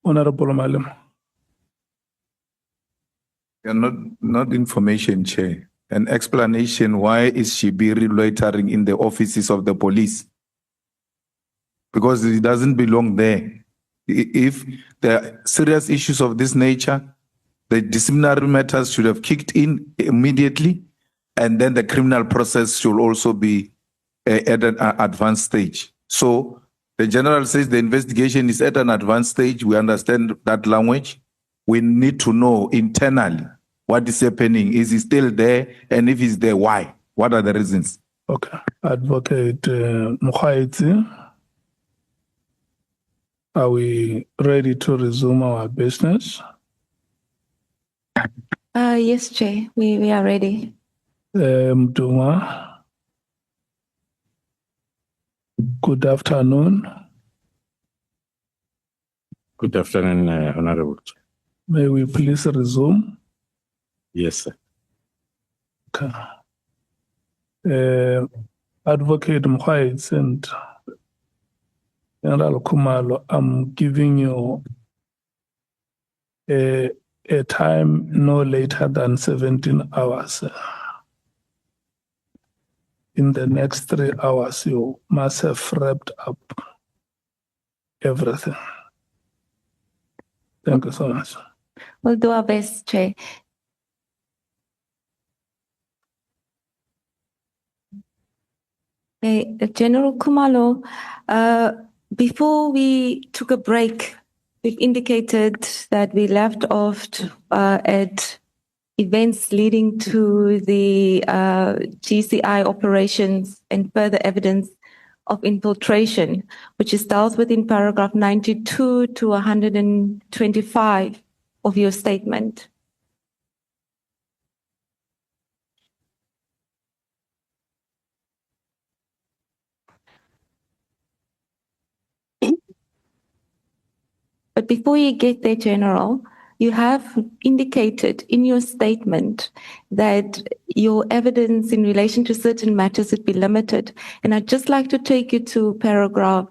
Honorable Malema. Not information, Chair. An explanation why is she be loitering in the offices of the police? Because it doesn't belong there. If there are serious issues of this nature, the disciplinary matters should have kicked in immediately, and then the criminal process should also be at an advanced stage. So the general says the investigation is at an advanced stage. We understand that language. We need to know internally what is happening. Is he still there? And if he's there, why? What are the reasons? Okay. Advocate Mukhaitsi, are we ready to resume our business? Yes, Chair, we are ready. Mdunga, good afternoon. Good afternoon, Honorable Chair. May we please resume? Yes, sir. Okay. Advocate Mkhites and General Khumalo, I'm giving you a time no later than 17 hours. In the next 3 hours, you must have wrapped up everything. Thank you so much. We'll do our best, Chair. General Khumalo, before we took a break, we've indicated that we left off at events leading to the GCI operations and further evidence of infiltration, which is dealt with in paragraph 92 to 125 of your statement. But before you get there, General, you have indicated in your statement that your evidence in relation to certain matters would be limited. And I'd just like to take you to paragraph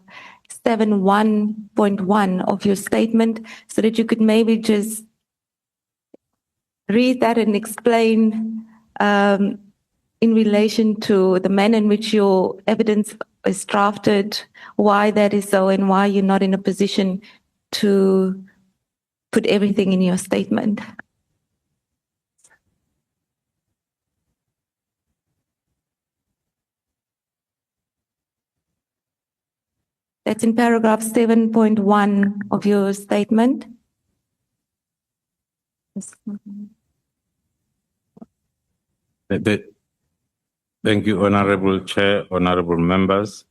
7.1.1 of your statement so that you could maybe just read that and explain in relation to the manner in which your evidence is drafted, why that is so, and why you're not in a position to put everything in your statement. That's in paragraph 7.1 of your statement. Thank you, Honorable Chair, Honorable Members.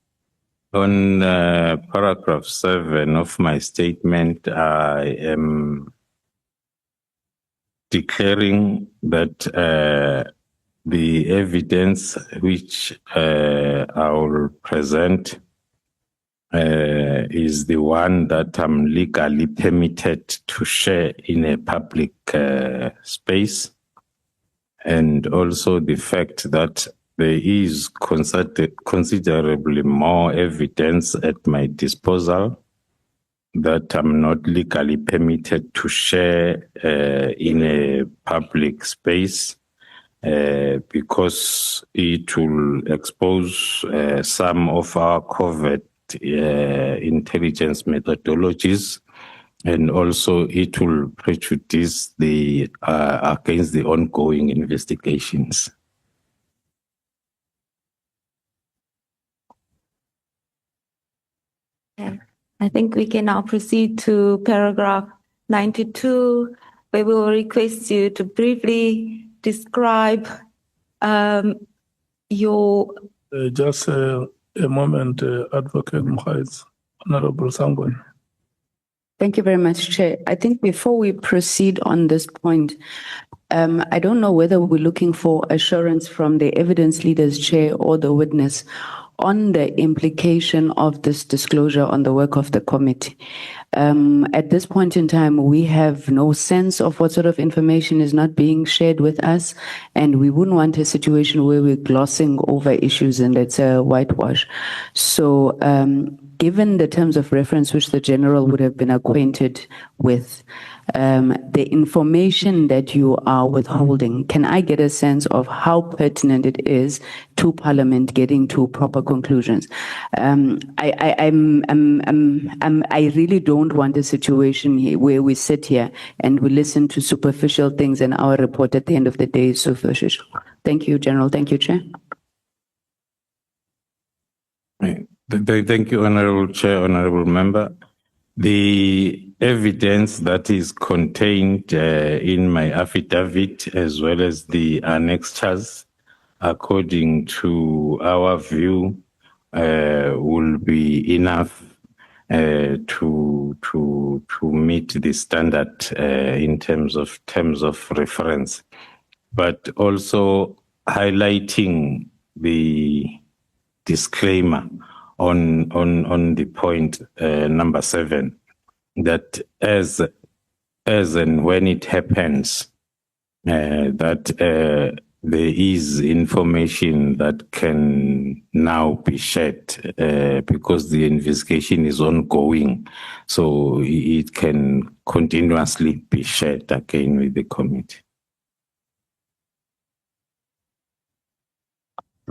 On paragraph 7 of my statement, I am declaring that the evidence which I will present is the one that I'm legally permitted to share in a public space, and also the fact that there is considerably more evidence at my disposal that I'm not legally permitted to share in a public space because it will expose some of our covert intelligence methodologies, and also it will prejudice the against the ongoing investigations. I think we can now proceed to paragraph 92, where we will request you to briefly describe your... Just a moment, Advocate Mkhites, Honorable Sangwan. Thank you very much, Chair. I think before we proceed on this point, I don't know whether we're looking for assurance from the evidence leaders, Chair, or the witness on the implication of this disclosure on the work of the committee. At this point in time, we have no sense of what sort of information is not being shared with us, and we wouldn't want a situation where we're glossing over issues and it's a whitewash. So given the terms of reference which the general would have been acquainted with, the information that you are withholding, can I get a sense of how pertinent it is to Parliament getting to proper conclusions? I really don't want a situation here where we sit here and we listen to superficial things and our report at the end of the day is superficial. Thank you, General. Thank you, Chair. Thank you, Honorable Chair, Honorable Member. The evidence that is contained in my affidavit, as well as the annexures, according to our view, will be enough to meet the standard in terms of reference, but also highlighting the disclaimer on the point number 7, that as and when it happens that there is information that can now be shared because the investigation is ongoing, so it can continuously be shared again with the committee.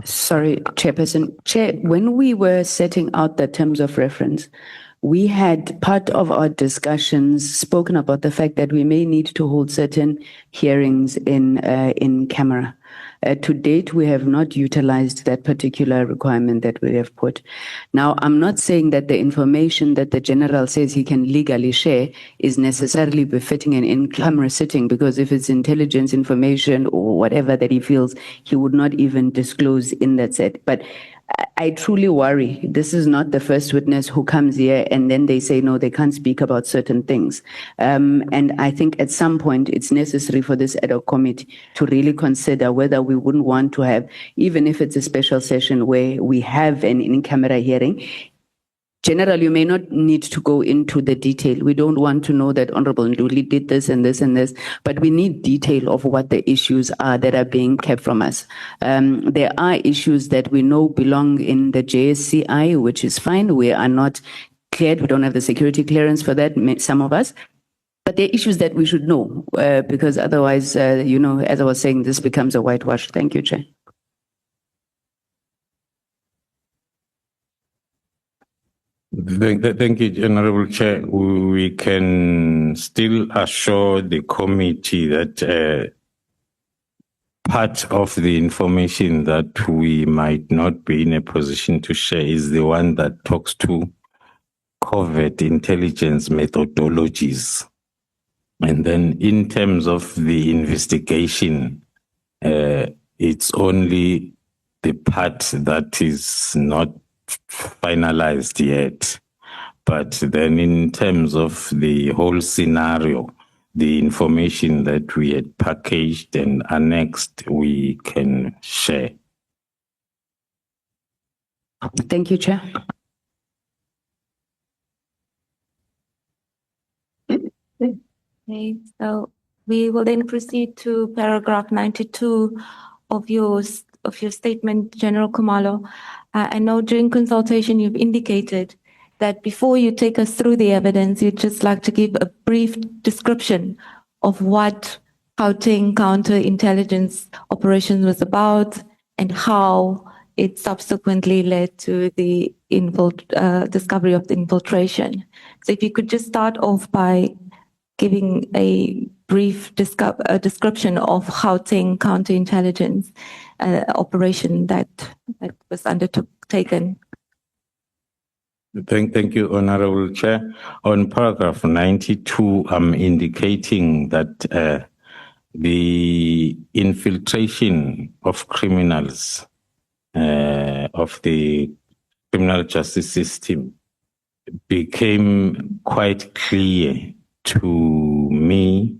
Sorry, Chairperson. Chair, when we were setting out the terms of reference, we had part of our discussions spoken about the fact that we may need to hold certain hearings in camera. To date, we have not utilized that particular requirement that we have put. Now, I'm not saying that the information that the general says he can legally share is necessarily befitting an in-camera sitting, because if it's intelligence information or whatever that he feels, he would not even disclose in that set. But I truly worry. This is not the first witness who comes here and then they say, no, they can't speak about certain things. And I think at some point it's necessary for this ad-hoc committee to really consider whether we wouldn't want to have, even if it's a special session where we have an in-camera hearing. General, you may not need to go into the detail. We don't want to know that Honorable Nduli did this and this and this, but we need detail of what the issues are that are being kept from us. There are issues that we know belong in the JSCI, which is fine. We are not cleared. We don't have the security clearance for that, some of us. But there are issues that we should know, because otherwise, as I was saying, this becomes a whitewash. Thank you, Chair. Thank you, Honorable Chair. We can still assure the committee that part of the information that we might not be in a position to share is the one that talks to covert intelligence methodologies. And then in terms of the investigation, it's only the part that is not finalized yet. But then in terms of the whole scenario, the information that we had packaged and annexed, we can share. Thank you, Chair. Okay, so we will then proceed to paragraph 92 of your statement, General Khumalo. I know during consultation you've indicated that before you take us through the evidence, you'd just like to give a brief description of what Gauteng counterintelligence operation was about and how it subsequently led to the discovery of the infiltration. So if you could just start off by giving a brief description of Gauteng counterintelligence operation that was undertaken. Thank you, Honorable Chair. On paragraph 92, I'm indicating that the infiltration of criminals of the criminal justice system became quite clear to me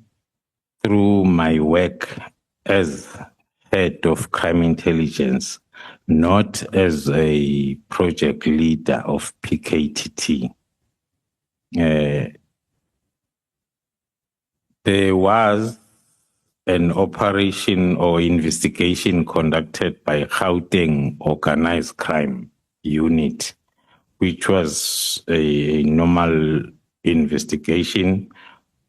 through my work as head of crime intelligence, not as a project leader of PKTT. There was an operation or investigation conducted by Gauteng Organized Crime Unit, which was a normal investigation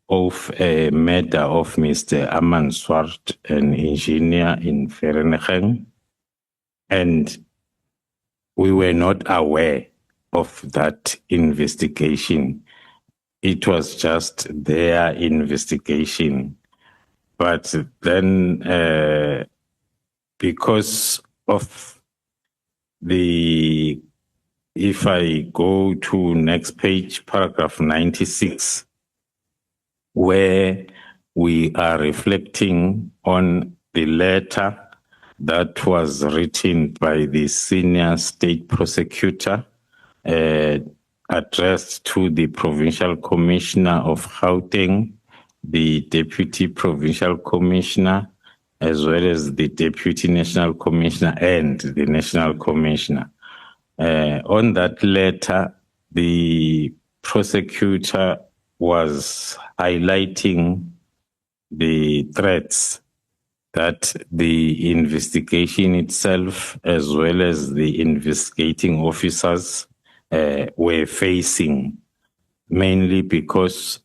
of a murder of Mr. Aman Swart, an engineer in Vereeniging, and we were not aware of that investigation. It was just their investigation. But then, because of if I go to next page, paragraph 96, where we are reflecting on the letter that was written by the senior state prosecutor, addressed to the provincial commissioner of Gauteng, the deputy provincial commissioner, as well as the deputy national commissioner and the national commissioner. On that letter, the prosecutor was highlighting the threats that the investigation itself, as well as the investigating officers, were facing, mainly because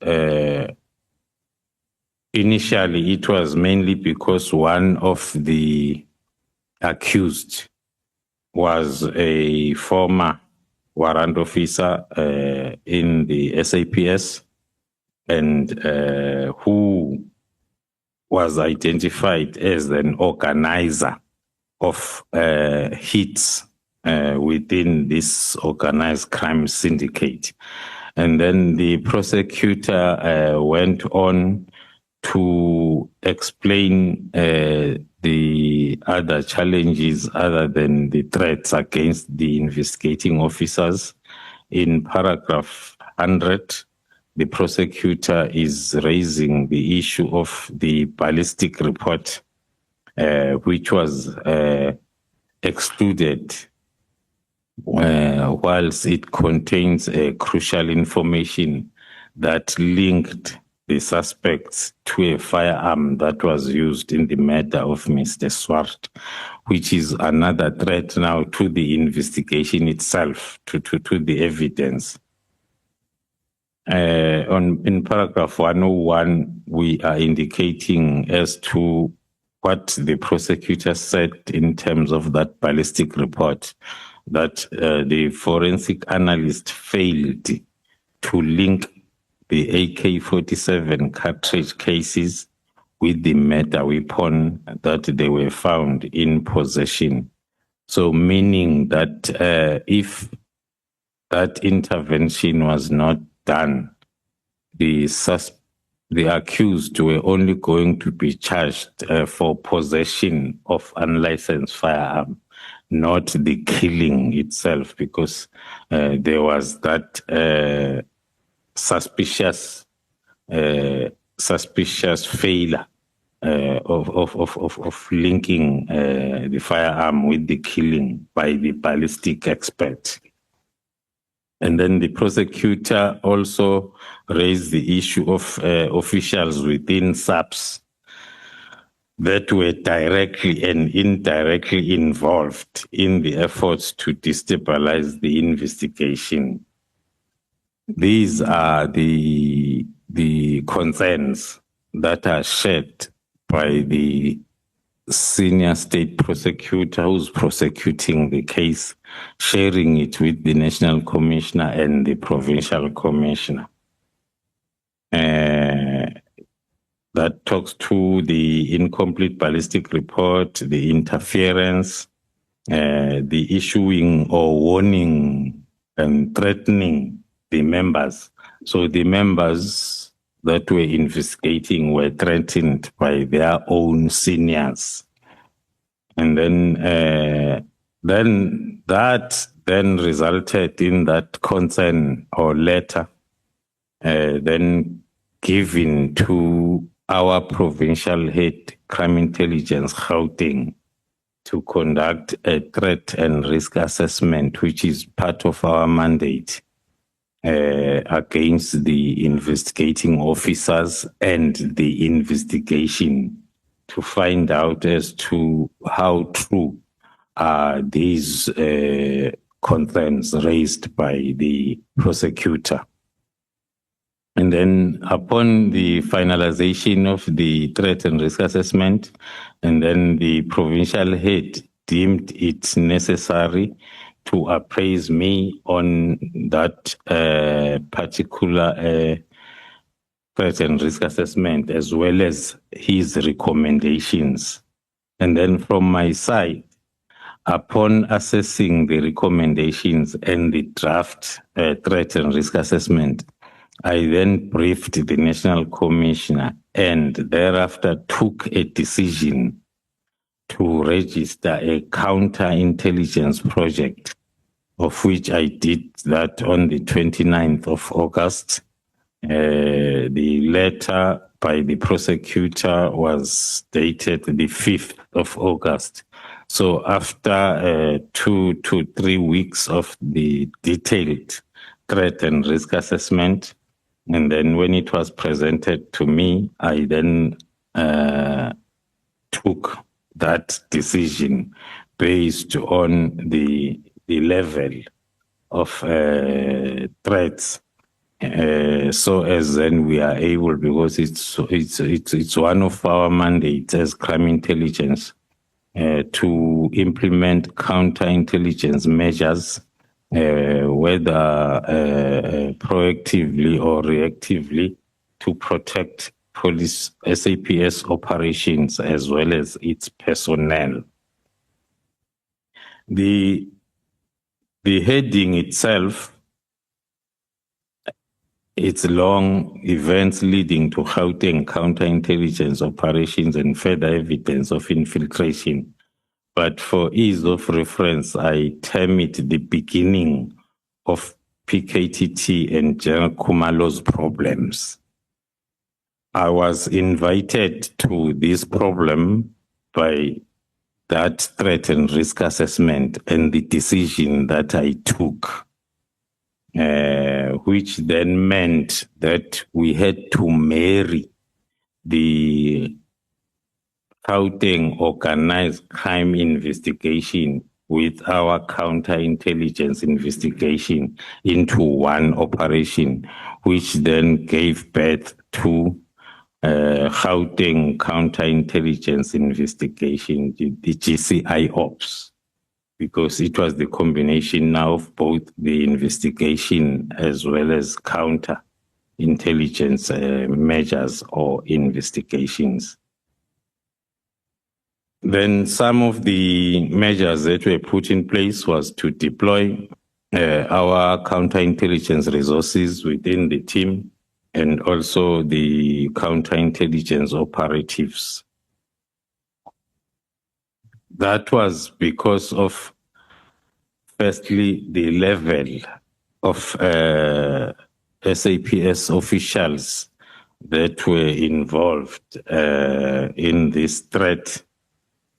initially it was mainly because one of the accused was a former warrant officer in the SAPS, and who was identified as an organizer of hits within this organized crime syndicate. And then the prosecutor went on to explain the other challenges other than the threats against the investigating officers. In paragraph 100, the prosecutor is raising the issue of the ballistic report, which was excluded whilst it contains crucial information that linked the suspects to a firearm that was used in the murder of Mr. Swart, which is another threat now to the investigation itself, to the evidence. In paragraph 101, we are indicating as to what the prosecutor said in terms of that ballistic report, that the forensic analyst failed to link the AK-47 cartridge cases with the murder weapon that they were found in possession. So meaning that if that intervention was not done, the accused were only going to be charged for possession of unlicensed firearm, not the killing itself, because there was that suspicious failure of linking the firearm with the killing by the ballistic expert. And then the prosecutor also raised the issue of officials within SAPS that were directly and indirectly involved in the efforts to destabilize the investigation. These are the concerns that are shared by the senior state prosecutor who's prosecuting the case, sharing it with the national commissioner and the provincial commissioner. That talks to the incomplete ballistic report, the interference, the issuing or warning and threatening the members. So the members that were investigating were threatened by their own seniors. And then that resulted in that concern or letter then given to our provincial head, Crime Intelligence Gauteng, to conduct a threat and risk assessment, which is part of our mandate against the investigating officers and the investigation, to find out as to how true are these concerns raised by the prosecutor. And then upon the finalization of the threat and risk assessment, and then the provincial head deemed it necessary to appraise me on that particular threat and risk assessment, as well as his recommendations. And then from my side, upon assessing the recommendations and the draft threat and risk assessment, I then briefed the National Commissioner and thereafter took a decision to register a counterintelligence project, of which I did that on the 29th of August. The letter by the prosecutor was dated the 5th of August. So after 2 to 3 weeks of the detailed threat and risk assessment, and then when it was presented to me, I then took that decision based on the level of threats. So as then we are able, because it's one of our mandates as crime intelligence to implement counterintelligence measures, whether proactively or reactively, to protect police SAPS operations as well as its personnel. The heading itself, it's long: events leading to Gauteng counterintelligence operations and further evidence of infiltration. But for ease of reference, I term it the beginning of PKTT and General Khumalo's problems. I was invited to this problem by that threat and risk assessment and the decision that I took, which then meant that we had to marry the Gauteng organized crime investigation with our counterintelligence investigation into one operation, which then gave birth to Gauteng counterintelligence investigation, the GCI Ops, because it was the combination now of both the investigation as well as counterintelligence measures or investigations. Then some of the measures that were put in place was to deploy our counterintelligence resources within the team and also the counterintelligence operatives. That was because of, firstly, the level of SAPS officials that were involved in this threat.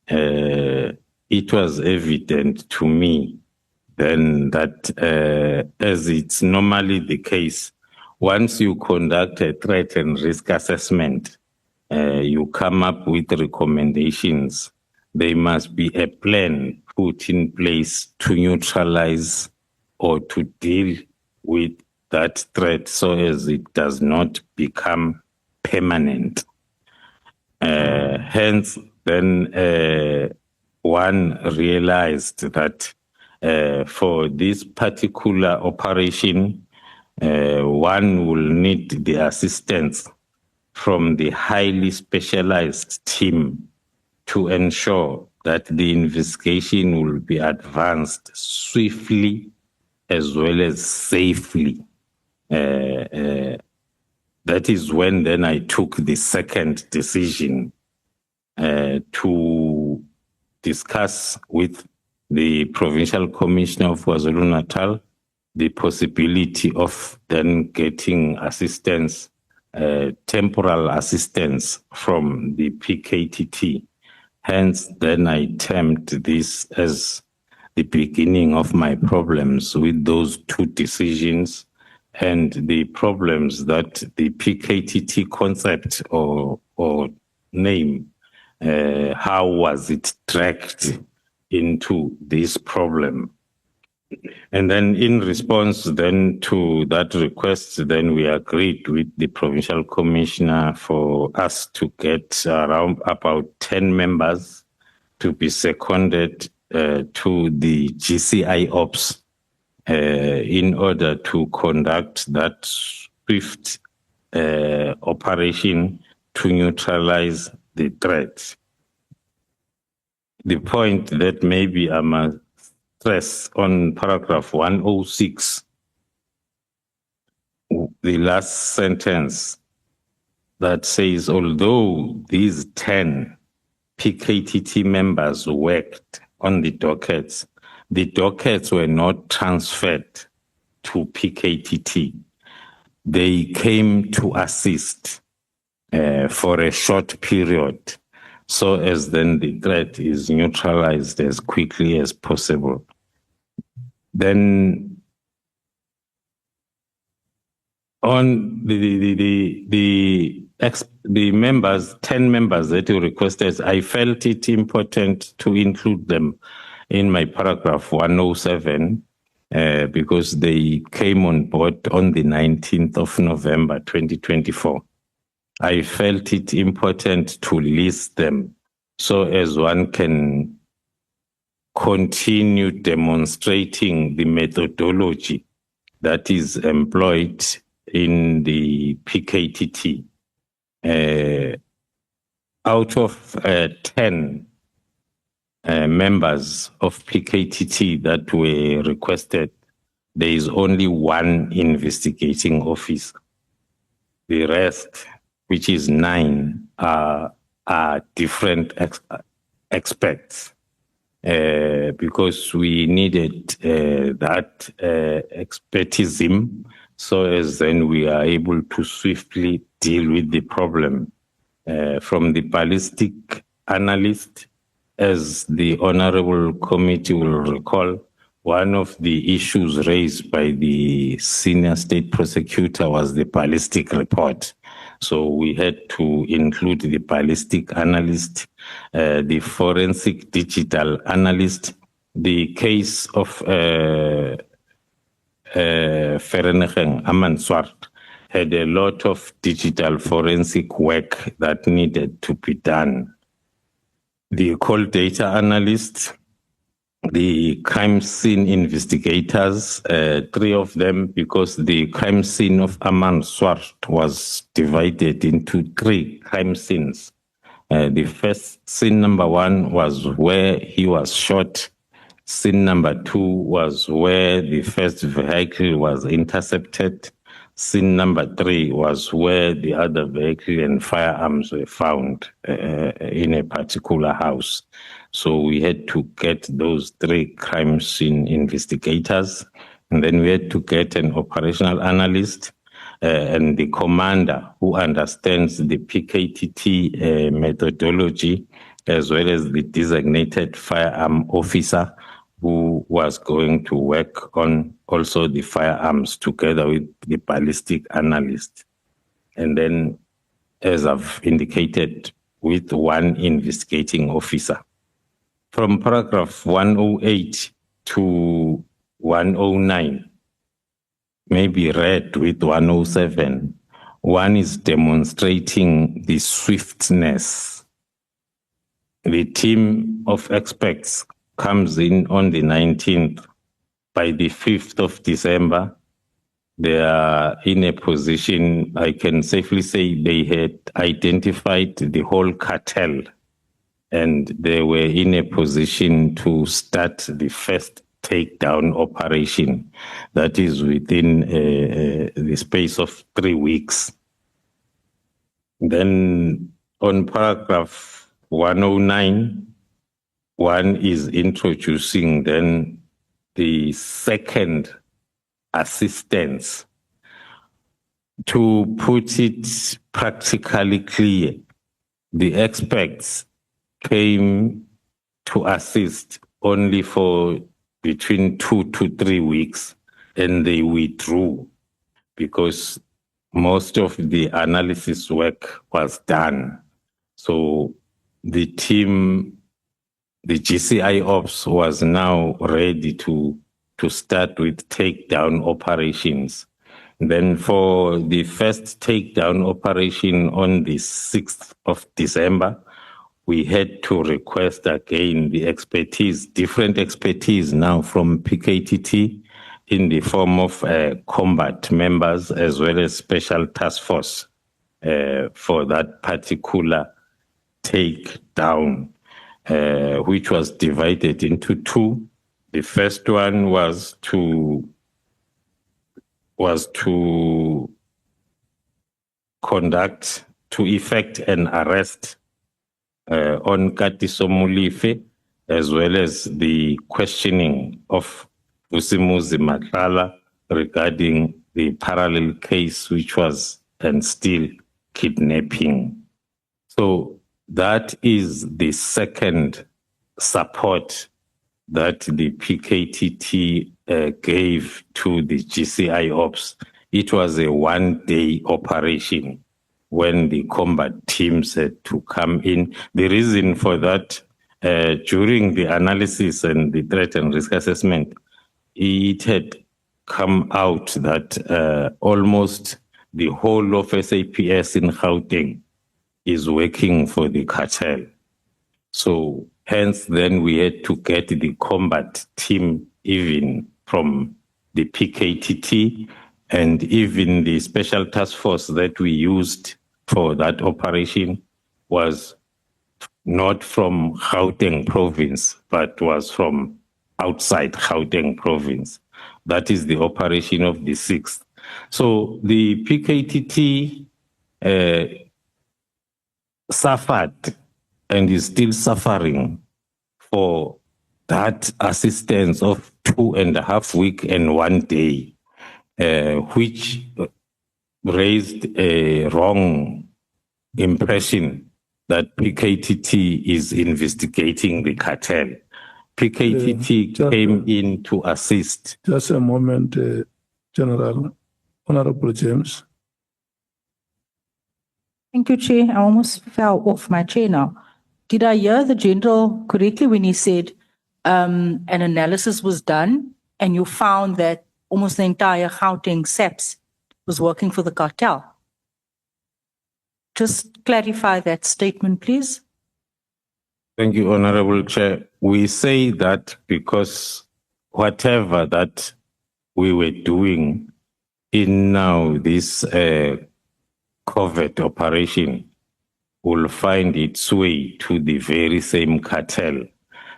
It was evident to me then that, as it's normally the case, once you conduct a threat and risk assessment, you come up with recommendations. There must be a plan put in place to neutralize or to deal with that threat so as it does not become permanent. Hence, then one realized that for this particular operation, one will need the assistance from the highly specialized team to ensure that the investigation will be advanced swiftly as well as safely. That is when then I took the second decision to discuss with the Provincial Commissioner of KwaZulu-Natal the possibility of then getting assistance, temporal assistance from the PKTT. Hence, then I termed this as the beginning of my problems with those two decisions and the problems that the PKTT concept or name, how was it dragged into this problem? And then in response then to that request, then we agreed with the provincial commissioner for us to get around about 10 members to be seconded to the GCI ops in order to conduct that swift operation to neutralize the threat. The point that maybe I must stress on paragraph 106, the last sentence that says, although these 10 PKTT members worked on the dockets were not transferred to PKTT. They came to assist for a short period, so as then the threat is neutralized as quickly as possible. Then on the members, 10 members that you requested, I felt it important to include them in my paragraph 107 because they came on board on the 19th of November 2024. I felt it important to list them so as one can continue demonstrating the methodology that is employed in the PKTT. Out of 10 members of PKTT that were requested, there is only one investigating officer. The rest, which is 9, are different experts because we needed that expertise so as then we are able to swiftly deal with the problem. From the ballistic analyst, as the Honorable Committee will recall, one of the issues raised by the senior state prosecutor was the ballistic report. So we had to include the ballistic analyst, the forensic digital analyst, the case of Vereniging Amanswart had a lot of digital forensic work that needed to be done. The call data analyst, the crime scene investigators, 3 of them, because the crime scene of Amanswart was divided into 3 crime scenes. The first scene number 1 was where he was shot. Scene number 2 was where the first vehicle was intercepted. Scene number 3 was where the other vehicle and firearms were found in a particular house. So we had to get those 3 crime scene investigators, and then we had to get an operational analyst and the commander who understands the PKTT methodology, as well as the designated firearm officer who was going to work on also the firearms together with the ballistic analyst. And then, as I've indicated, with 1 investigating officer. From paragraph 108 to 109, maybe read with 107, one is demonstrating the swiftness. The team of experts comes in on the 19th. By the 5th of December, they are in a position, I can safely say they had identified the whole cartel and they were in a position to start the first takedown operation. That is within the space of 3 weeks. Then on paragraph 109, one is introducing then the second assistance. To put it practically clear, the experts came to assist only for between 2 to 3 weeks, and they withdrew because most of the analysis work was done. So the team, the GCI Ops, was now ready to to start with takedown operations. Then for the first takedown operation on the 6th of December, we had to request again the expertise, different expertise now from PKTT in the form of combat members as well as special task force for that particular takedown, which was divided into two. The first one was to effect an arrest on Katiso Mulife, as well as the questioning of Usimuzi Matlala regarding the parallel case, which was and still kidnapping. So that is the second support that the PKTT gave to the GCI Ops. It was a one-day operation when the combat teams had to come in. The reason for that, during the analysis and the threat and risk assessment, it had come out that almost the whole of SAPS in Gauteng is working for the cartel. So hence then we had to get the combat team even from the PKTT, and even the special task force that we used for that operation was not from Gauteng province, but was from outside Gauteng province. That is the operation of the 6th. So the PKTT suffered and is still suffering for that assistance of 2.5 weeks and 1 day, which raised a wrong impression that PKTT is investigating the cartel. PKTT came in to assist. Just a moment, General. Honorable James. Thank you, Chair. I almost fell off my chair now. Did I hear the General correctly when he said an analysis was done and you found that almost the entire Gauteng SAPS was working for the cartel? Just clarify that statement, please. Thank you, Honorable Chair. We say that because whatever that we were doing in now this covert operation will find its way to the very same cartel.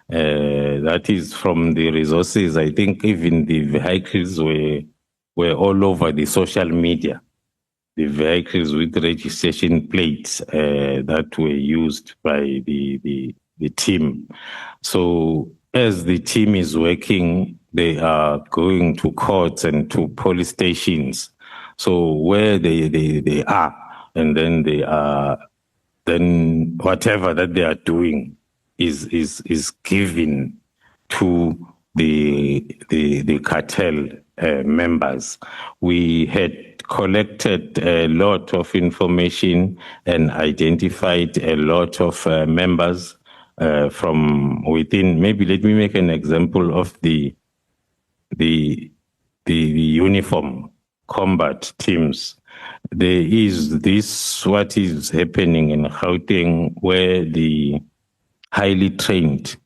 That is from the resources. I think even the vehicles were all over the social media. The vehicles with registration plates that were used by the team. So as the team is working, they are going to courts and to police stations. So where they are, and then they are, then whatever that they are doing is given to the cartel members. We had collected a lot of information and identified a lot of members from within. Maybe let me make an example of the uniform combat teams. There is this, what is happening in Gauteng, where the highly trained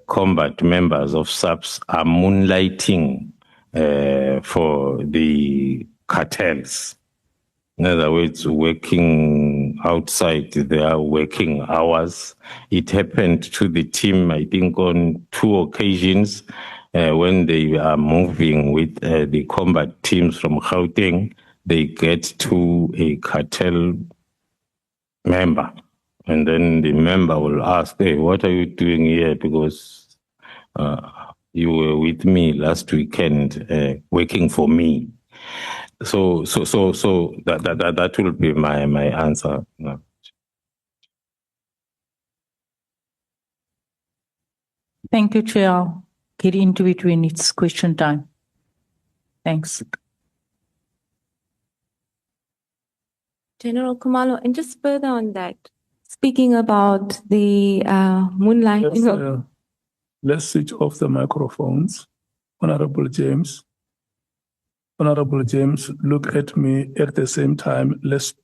combat members of SAPS are moonlighting for the cartels. In other words, working outside their working hours. It happened to the team, I think, on 2 occasions when they are moving with the combat teams from Gauteng. They get to a cartel member, and then the member will ask, "Hey, what are you doing here? Because you were with me last weekend, working for me." So that will be my answer. No. Thank you, Chair. I'll get into it when it's question time. Thanks. General Khumalo, and just further on that, speaking about the moonlighting of Let's switch off the microphones. Honorable James. Honorable James, look at me at the same time. Let's.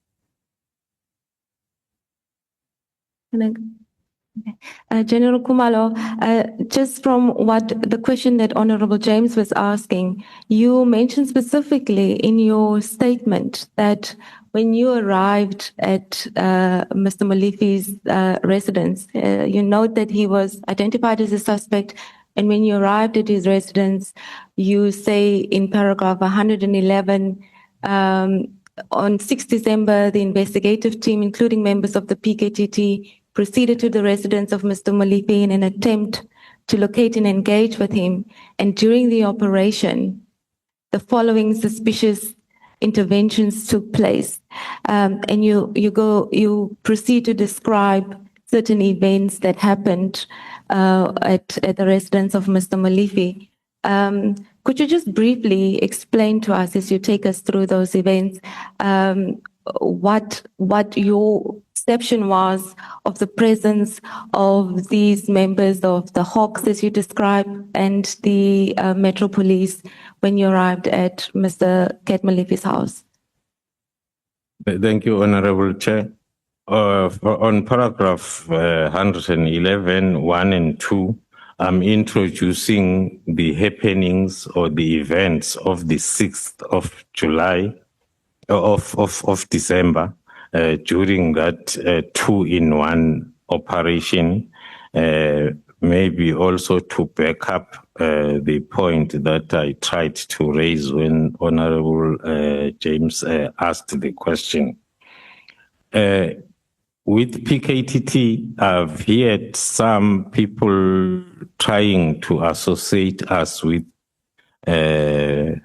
General Khumalo, just from what the question that Honorable James was asking, you mentioned specifically in your statement that when you arrived at Mr. Molefi's residence, you note that he was identified as a suspect, and when you arrived at his residence, you say in paragraph 111, on 6 December, the investigative team, including members of the PKTT, proceeded to the residence of Mr. Molefi in an attempt to locate and engage with him. And during the operation, the following suspicious interventions took place. And you proceed to describe certain events that happened at the residence of Mr. Molefi. Could you just briefly explain to us, as you take us through those events, what your perception was of the presence of these members of the Hawks, as you described, and the Metro Police when you arrived at Mr. Ket Molefi's house? Thank you, Honorable Chair. On paragraph 111, 1 and 2, I'm introducing the happenings or the events of the 6th of July, of December, during that 2-in-1 operation, maybe also to back up the point that I tried to raise when Honorable James asked the question. With PKTT, I've heard some people trying to associate us with being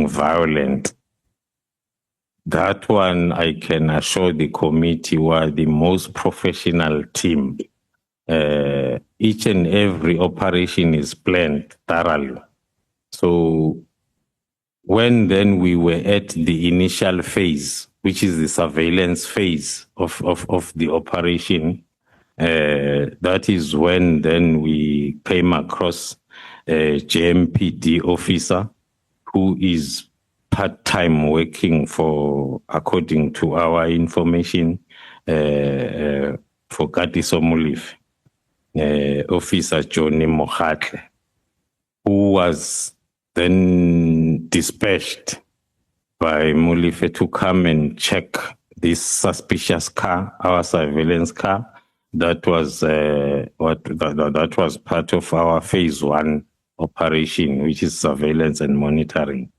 violent. That one, I can assure the committee, were the most professional team. Each and every operation is planned thoroughly. So when then we were at the initial phase, which is the surveillance phase of the operation, that is when then we came across a JMPD officer who is part-time working for, according to our information, for Katiso Molefi, Officer Johnny Mokhatle, who was then dispatched by Molefi to come and check this suspicious car, our surveillance car. That was that was part of our phase 1 operation, which is surveillance and monitoring.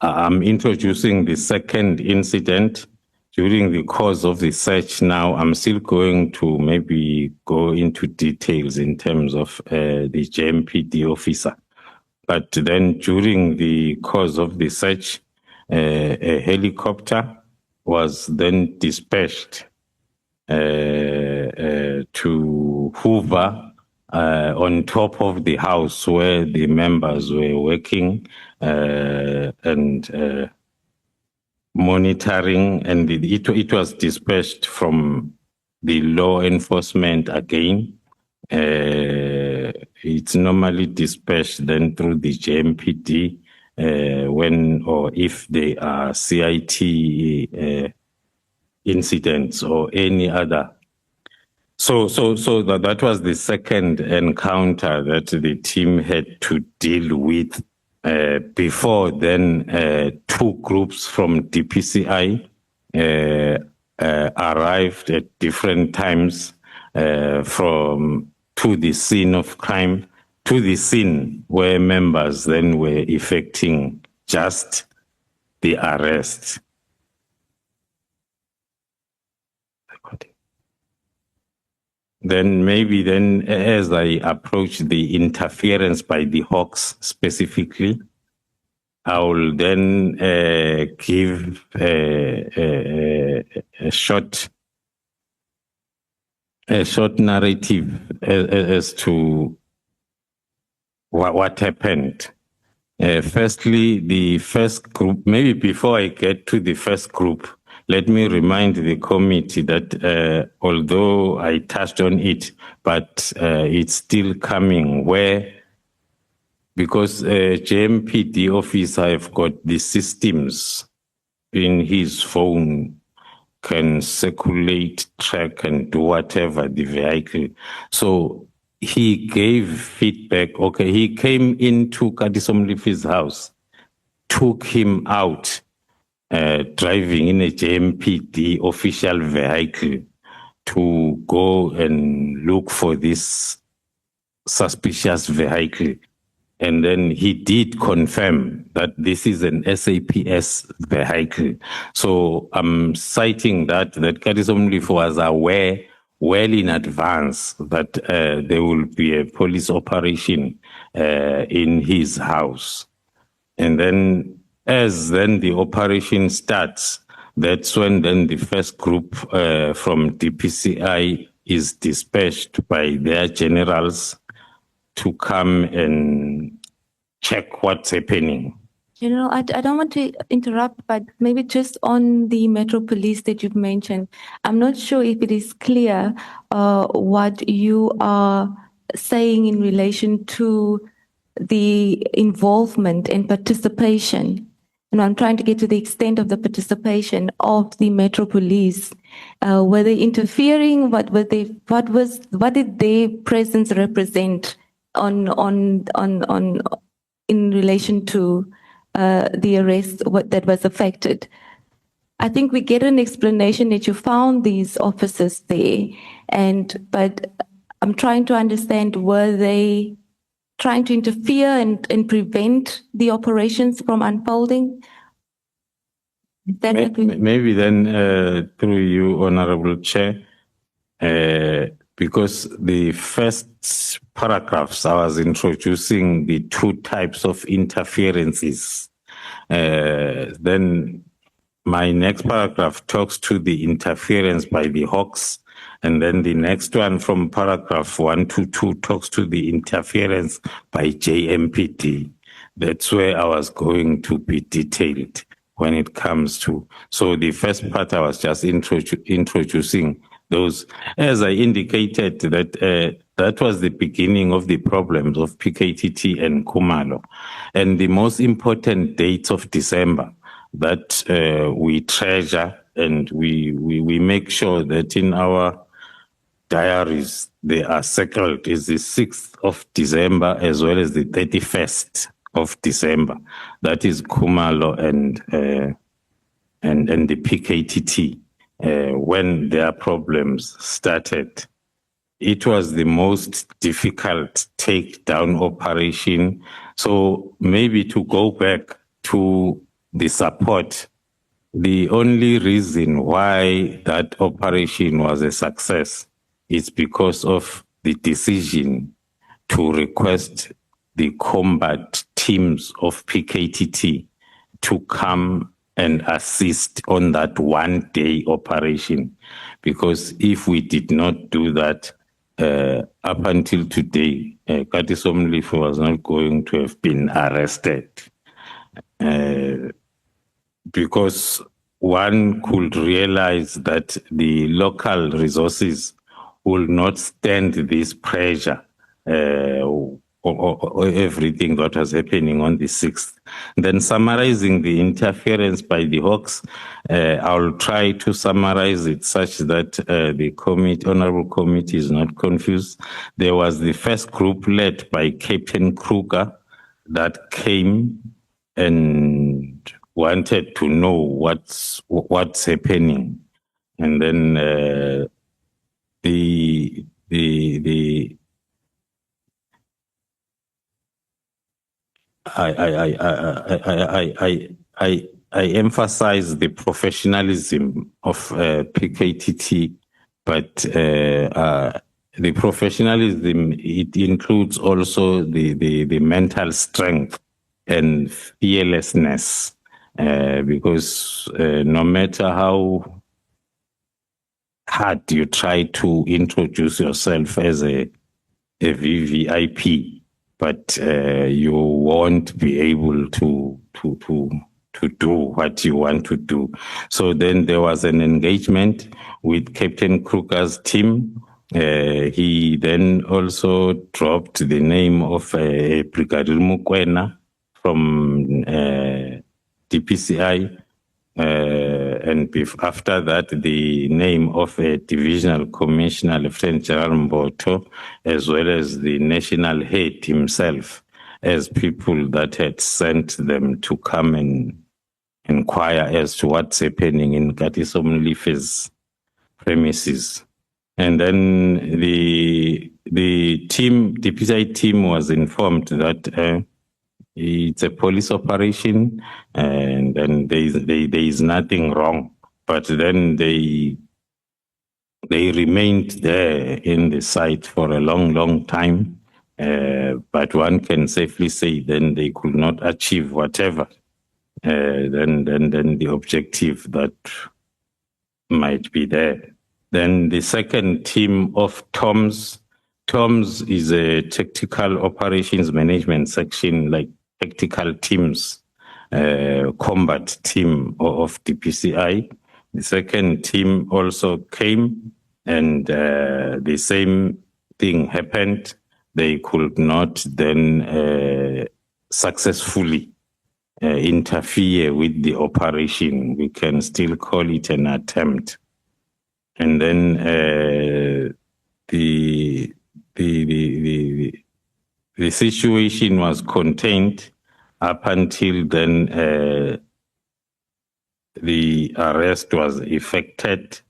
I'm introducing the second incident during the course of the search. Now, I'm still going to maybe go into details in terms of the JMPD officer. But then during the course of the search, a helicopter was then dispatched to hover on top of the house where the members were working and monitoring, and it was dispatched from the law enforcement again. It's normally dispatched then through the JMPD when or if there are CIT incidents or any other. So that was the second encounter that the team had to deal with. Before then, 2 groups from DPCI arrived at different times to the scene of crime, to the scene where members then were effecting just the arrest. Then maybe then as I approach the interference by the Hawks specifically, I will then give a short narrative as to what happened. Firstly, the first group, maybe before I get to the first group, let me remind the committee that although I touched on it, but it's still coming, where because JMPD officer have got the systems in his phone, can circulate, track, and do whatever the vehicle. So he gave feedback. Okay, he came into Kadisomlifi's house, took him out, driving in a JMPD official vehicle to go and look for this suspicious vehicle. And then he did confirm that this is an SAPS vehicle. So I'm citing that Kadisomlif was aware well in advance that there will be a police operation in his house. And then as then the operation starts, that's when then the first group from DPCI is dispatched by their generals to come and check what's happening. General, I don't want to interrupt, but maybe just on the Metro Police that you've mentioned, I'm not sure if it is clear what you are saying in relation to the involvement and participation. And I'm trying to get to the extent of the participation of the Metro Police. Were they interfering? What did their presence represent in relation to the arrest that was affected? I think we get an explanation that you found these officers there, but I'm trying to understand, were they trying to interfere and prevent the operations from unfolding? Maybe then through you, Honorable Chair, because the first paragraphs I was introducing the two types of interferences. Then my next paragraph talks to the interference by the Hawks, and then the next one from paragraph 1 to 2 talks to the interference by JMPD. That's where I was going to be detailed when it comes to. So the first part I was just introducing those, as I indicated, that that was the beginning of the problems of PKTT and Khumalo. And the most important dates of December that we treasure, and we make sure that in our diaries they are circled, is the 6th of December as well as the 31st of December. That is Khumalo and the PKTT. When their problems started, it was the most difficult takedown operation. So maybe to go back to the support, the only reason why that operation was a success is because of the decision to request the combat teams of PKTT to come and assist on that one-day operation. Because if we did not do that, up until today, Kadisomlif was not going to have been arrested. Because one could realize that the local resources will not stand this pressure or everything that was happening on the 6th. Then summarizing the interference by the Hawks, I'll try to summarize it such that the Honorable Committee is not confused. There was the first group led by Captain Kruger that came and wanted to know what's happening. And then I emphasize the professionalism of PKTT, but the professionalism, it includes also the mental strength and fearlessness, because no matter how hard you try to introduce yourself as a VVIP, but you won't be able to do what you want to do. So then there was an engagement with Captain Kruger's team He then also dropped the name of Brigadier Mukwena from DPCI. And after that, the name of a divisional commissioner, Lieutenant General Mboto, as well as the national head himself, as people that had sent them to come and inquire as to what's happening in Katiso Mlife's premises. And then the team, the DPCI team was informed that it's a police operation and then there is nothing wrong. But then they remained there in the site for a long time. But one can safely say then they could not achieve whatever then the objective that might be there. Then the second team of TOMS is a tactical operations management section, like tactical teams, combat team of DPCI. The second team also came and the same thing happened. They could not then successfully interfere with the operation. We can still call it an attempt. And then the situation was contained up until then the arrest was effected.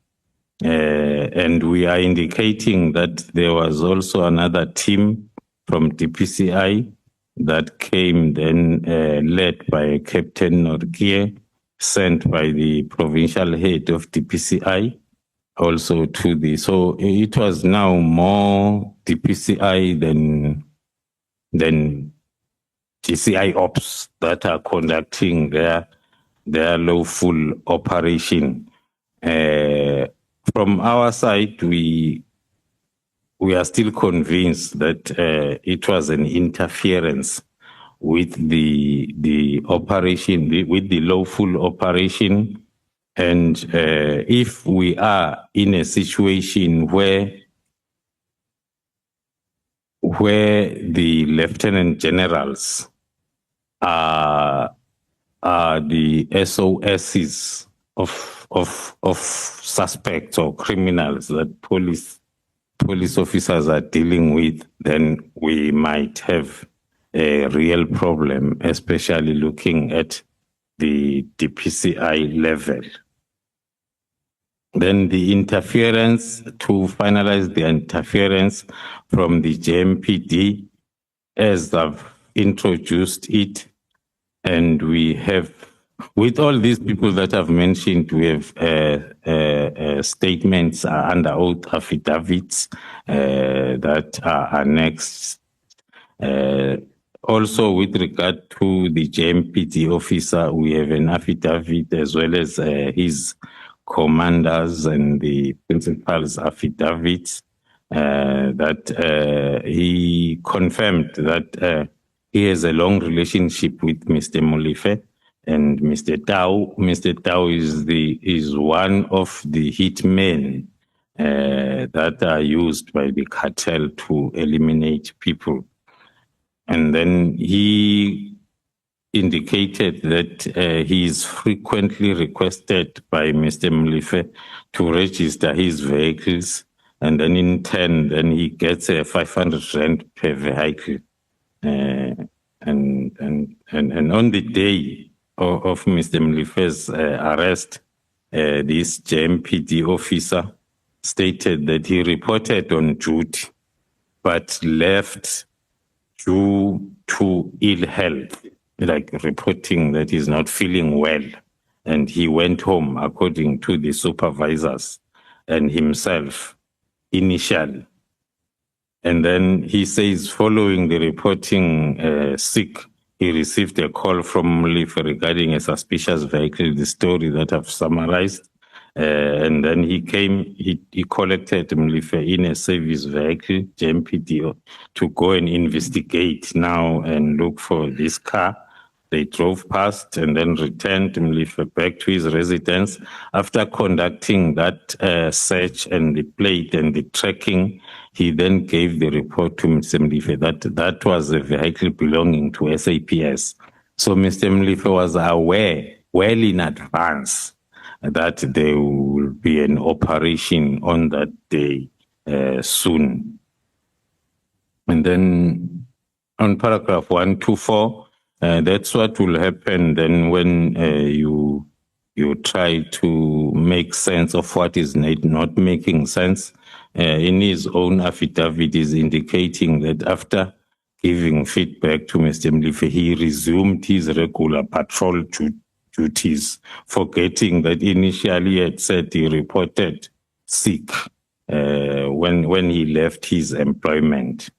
And we are indicating that there was also another team from DPCI that came then led by Captain Norkie, sent by the provincial head of DPCI also to the, so it was now more DPCI than DCI ops that are conducting their lawful operation. From our side, we are still convinced that it was an interference with the operation, with the lawful operation. And if we are in a situation where the lieutenant generals are the SOSs of suspects or criminals that police officers are dealing with, then we might have a real problem, especially looking at the DPCI level. Then the interference, to finalize the interference from the JMPD, as I've introduced it, and we have, with all these people that I've mentioned, we have statements under oath affidavits that are annexed. Also, with regard to the JMPD officer, we have an affidavit as well as his commanders and the principal's affidavits that he confirmed that he has a long relationship with Mr. Molefe and Mr. Tau. Mr. Tau is one of the hitmen that are used by the cartel to eliminate people. And then he indicated that he is frequently requested by Mr. Molefe to register his vehicles, and then in turn, then he gets a 500 rand per vehicle. And on the day of Mr. Molefe's arrest, this JMPD officer stated that he reported on duty, but left due to ill health, like reporting that he's not feeling well. And he went home, according to the supervisors and himself initially. And then he says, following the reporting sick, he received a call from Molefe regarding a suspicious vehicle, the story that I've summarized. And then he came, he collected Molefe in a service vehicle, JMPD, to go and investigate now and look for this car They drove past and then returned Mlife back to his residence. After conducting that search and the plate and the tracking, he then gave the report to Mr. Mlife that was a vehicle belonging to SAPS. So Mr. Mlife was aware well in advance that there will be an operation on that day soon. And then on paragraph 124, that's what will happen then when you try to make sense of what is not making sense. In his own affidavit is indicating that after giving feedback to Mr. Mlife, he resumed his regular patrol duties, forgetting that initially he had said he reported sick when he left his employment.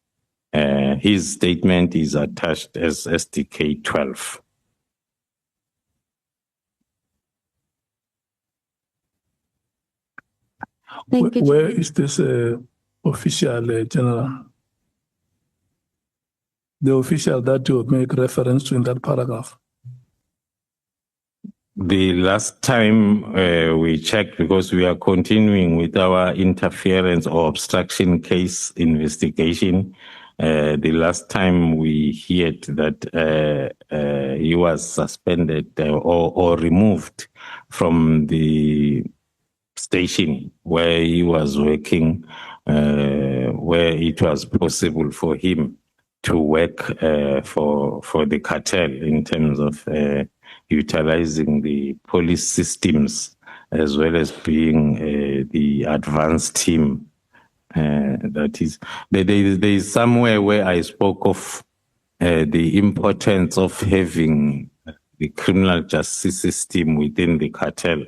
His statement is attached as SDK 12. Thank you. Where is this official, General? The official that you make reference to in that paragraph? The last time we checked, because we are continuing with our interference or obstruction case investigation, the last time we heard that he was suspended or removed from the station where he was working, where it was possible for him to work for the cartel in terms of utilizing the police systems as well as being the advanced team. That is, there is somewhere where I spoke of the importance of having the criminal justice system within the cartel,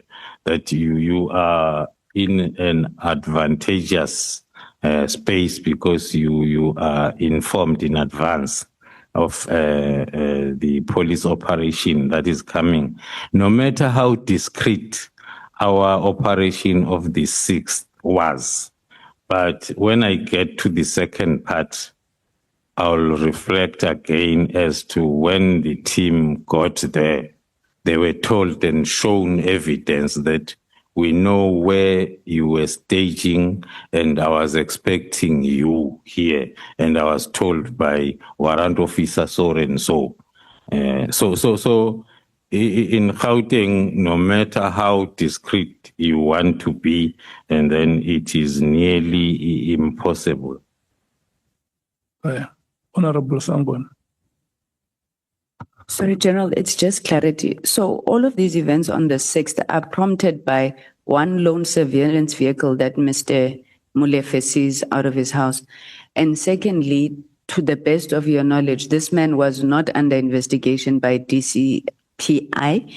that you are in an advantageous space because you are informed in advance of the police operation that is coming. No matter how discreet our operation of the 6th was, but when I get to the second part, I'll reflect again as to when the team got there. They were told and shown evidence that we know where you were staging, and I was expecting you here, and I was told by warrant officer so and so. So in Gauteng, no matter how discreet you want to be, and then it is nearly impossible. Honorable Sangon. Sorry, General, it's just clarity. So all of these events on the 6th are prompted by one lone surveillance vehicle that Mr. Molefe sees out of his house. And secondly, to the best of your knowledge, this man was not under investigation by DCPI.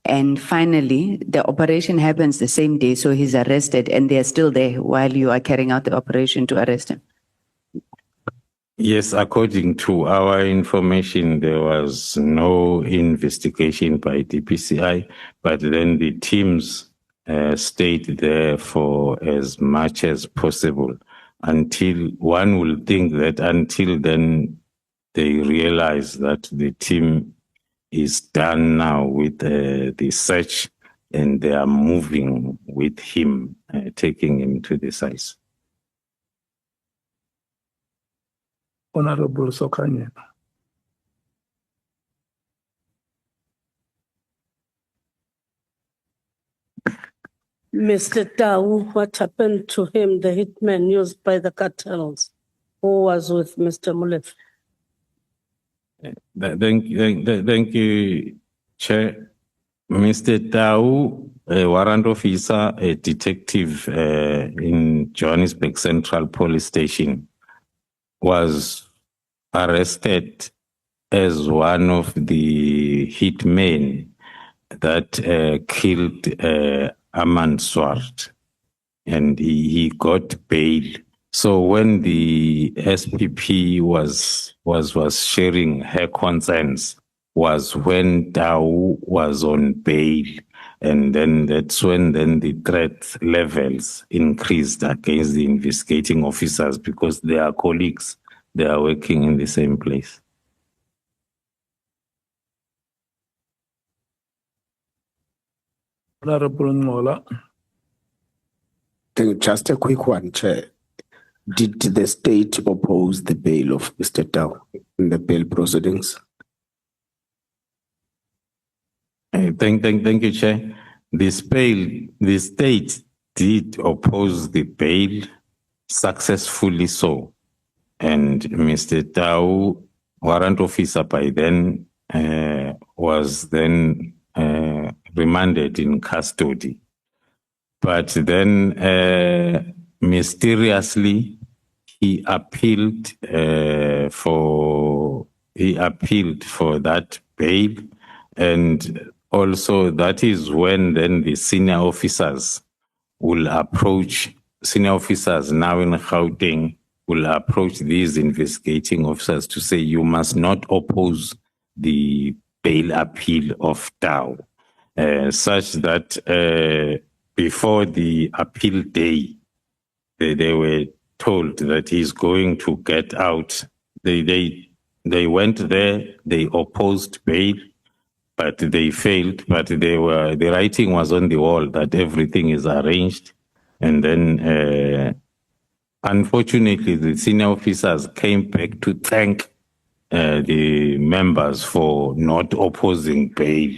And finally, the operation happens the same day, so he's arrested and they're still there while you are carrying out the operation to arrest him. Yes, according to our information, there was no investigation by DPCI, but then the teams stayed there for as much as possible until one will think that until then they realize that the team is done now with the search and they are moving with him, taking him to the sites. Honorable Sokanye. Mr. Tau, what happened to him, the hitman used by the cartels, who was with Mr. Molefe? Thank you, Chair. Mr. Tau, a warrant officer, a detective in Johannesburg Central Police Station, was arrested as one of the hitmen that killed Aman Swart, and he got bail. So when the SPP was sharing her concerns was when Tau was on bail, and then that's when then the threat levels increased against the investigating officers because they are colleagues, they are working in the same place. Honorable Ngola. Just a quick one, Chair. Did the state oppose the bail of Mr. Tau in the bail proceedings? Thank you, Chair. The state did oppose the bail successfully so. And Mr. Tau, warrant officer by then, was then remanded in custody. But then mysteriously, he appealed for that bail, and also that is when then the senior officers will approach, senior officers now in Gauteng will approach these investigating officers to say you must not oppose the bail appeal of Tau, such that before the appeal day, they were told that he's going to get out. They went there, they opposed bail, but they failed. But the writing was on the wall that everything is arranged. And then, unfortunately, the senior officers came back to thank the members for not opposing bail,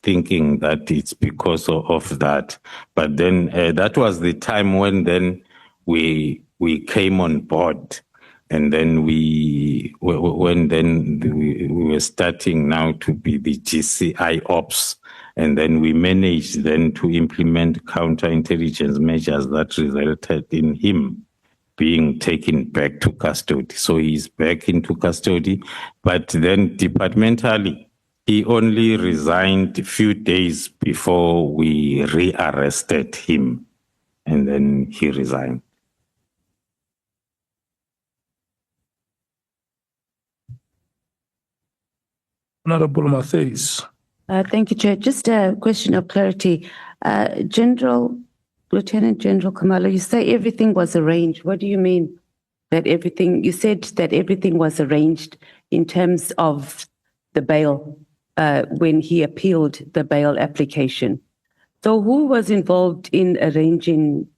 thinking that it's because of that. But then that was the time when then we came on board, and then we were starting now to be the GCI ops, and then we managed then to implement counterintelligence measures that resulted in him being taken back to custody. So he's back into custody, but then departmentally, he only resigned a few days before we rearrested him, and then he resigned. Honorable Matthews. Thank you, Chair. Just a question of clarity. Lieutenant General Khumalo, you say everything was arranged. What do you mean that everything, you said that everything was arranged in terms of the bail when he appealed the bail application. So who was involved in arranging?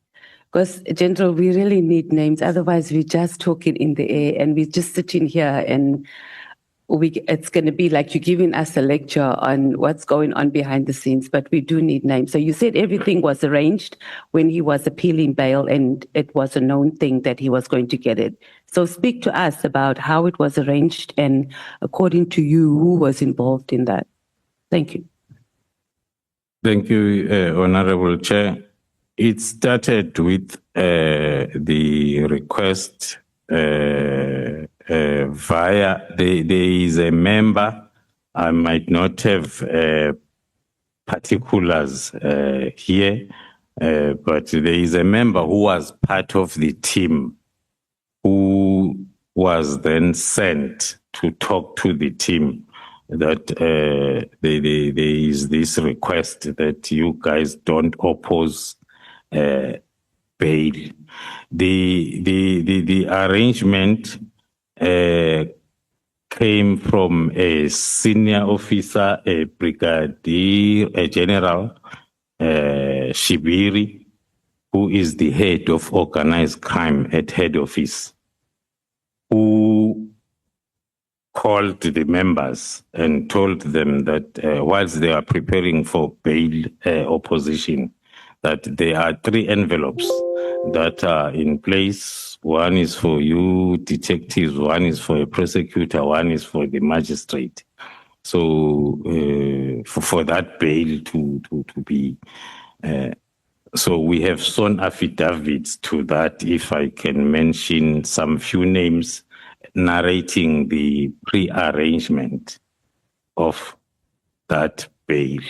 Because, General, we really need names. Otherwise, we're just talking in the air and we're just sitting here and it's going to be like you're giving us a lecture on what's going on behind the scenes, but we do need names. So you said everything was arranged when he was appealing bail and it was a known thing that he was going to get it. So speak to us about how it was arranged and according to you, who was involved in that. Thank you. Thank you, Honorable Chair. It started with the request via, there is a member, I might not have particulars here, but there is a member who was part of the team who was then sent to talk to the team that there is this request that you guys don't oppose bail. The arrangement came from a senior officer, a brigadier, a general, Shibiri, who is the head of organized crime at head office, who called the members and told them that whilst they are preparing for bail opposition, that there are 3 envelopes that are in place. One is for you detectives, one is for a prosecutor, one is for the magistrate. So for that bail to be, so we have sworn affidavits to that, if I can mention some few names narrating the pre-arrangement of that bail.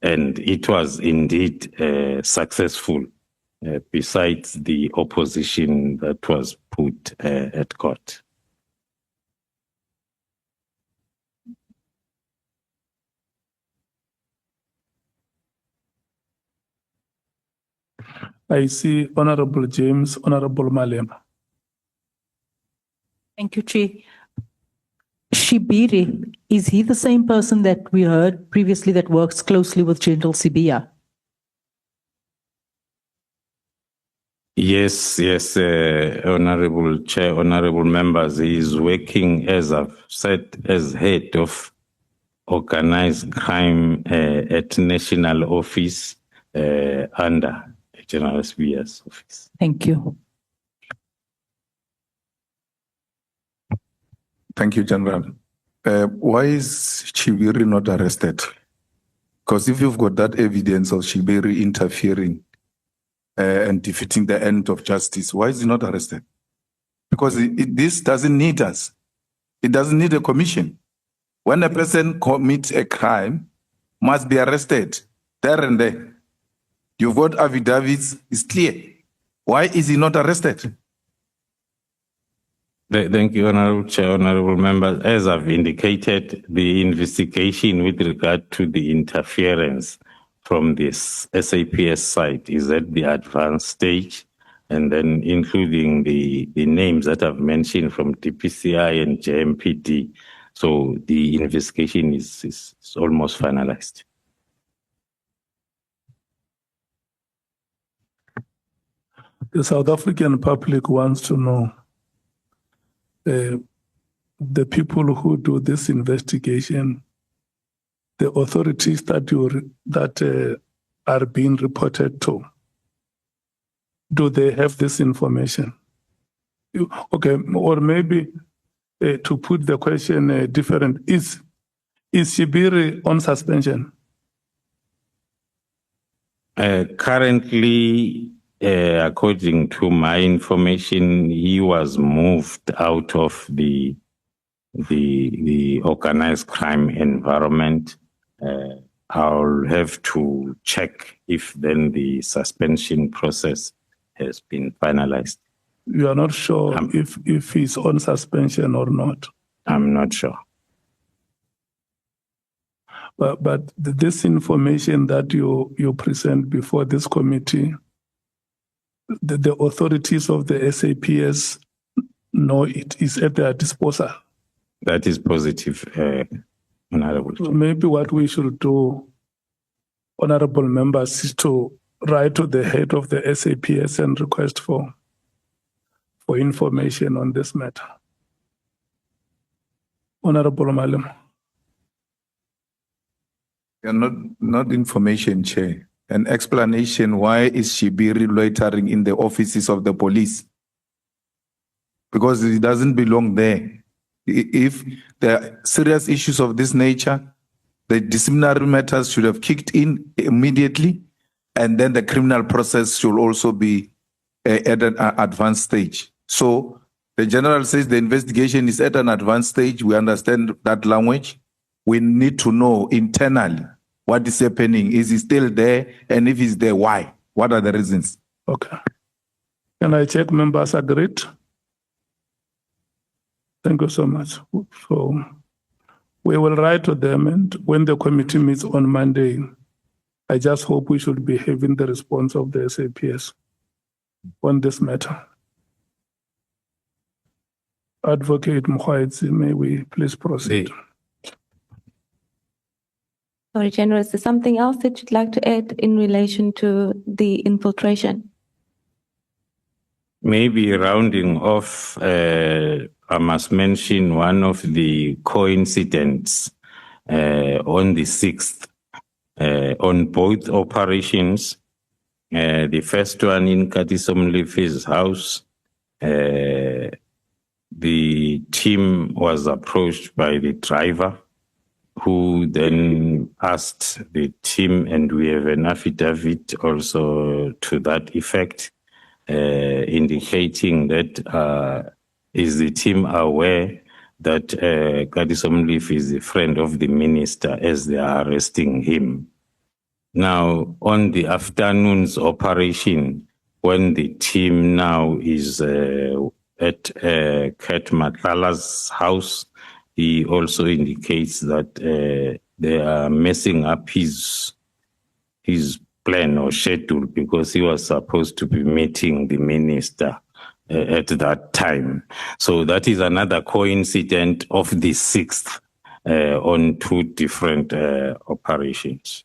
And it was indeed successful, besides the opposition that was put at court. I see Honorable James, Honorable Malema. Thank you, Chair. Shibiri, is he the same person that we heard previously that works closely with General Sibia? Yes, Honorable Chair, Honorable Members, he is working, as I've said, as head of organized crime at National Office under General SB's office. Thank you. Thank you, General. Why is Chibiri not arrested? Because if you've got that evidence of Chibiri interfering and defeating the end of justice, why is he not arrested? Because this doesn't need us. It doesn't need a commission. When a person commits a crime, must be arrested there and there. You've got affidavits, it's clear. Why is he not arrested? Thank you, Honorable Chair, Honorable Members. As I've indicated, the investigation with regard to the interference from this SAPS site is at the advanced stage, and then including the names that I've mentioned from DPCI and JMPD. So the investigation is almost finalized. The South African public wants to know the people who do this investigation, the authorities that are being reported to. Do they have this information? Okay, or maybe to put the question different, is Shibiri on suspension? Currently, according to my information, he was moved out of the organized crime environment. I'll have to check if then the suspension process has been finalized. You are not sure if he's on suspension or not? I'm not sure. But this information that you present before this committee, the authorities of the SAPS know it is at their disposal. That is positive, Honorable Chair. Maybe what we should do, honorable members, is to write to the head of the SAPS and request for information on this matter. Honorable Malema. Not information, Chair. An explanation, why is Shibiri loitering in the offices of the police? Because it doesn't belong there. If there are serious issues of this nature, the disciplinary matters should have kicked in immediately, and then the criminal process should also be at an advanced stage. So the general says the investigation is at an advanced stage. We understand that language. We need to know internally what is happening. Is he still there? And if he's there, why? What are the reasons? Okay. Can I check members agreed? Thank you so much. So we will write to them, and when the committee meets on Monday, I just hope we should be having the response of the SAPS on this matter. Advocate Mkhwaitsi, may we please proceed? Sorry, General, is there something else that you'd like to add in relation to the infiltration? Maybe rounding off, I must mention one of the coincidents on the 6th on both operations. The first one in Katisomlifi's house, the team was approached by the driver, who then asked the team, and we have an affidavit also to that effect, indicating that is the team aware that Kadisomlif is a friend of the minister as they are arresting him. Now, on the afternoon's operation, when the team now is at Kat Matlala's house, he also indicates that they are messing up his plan or schedule, because he was supposed to be meeting the minister at that time. So that is another coincidence of the 6th on two different operations.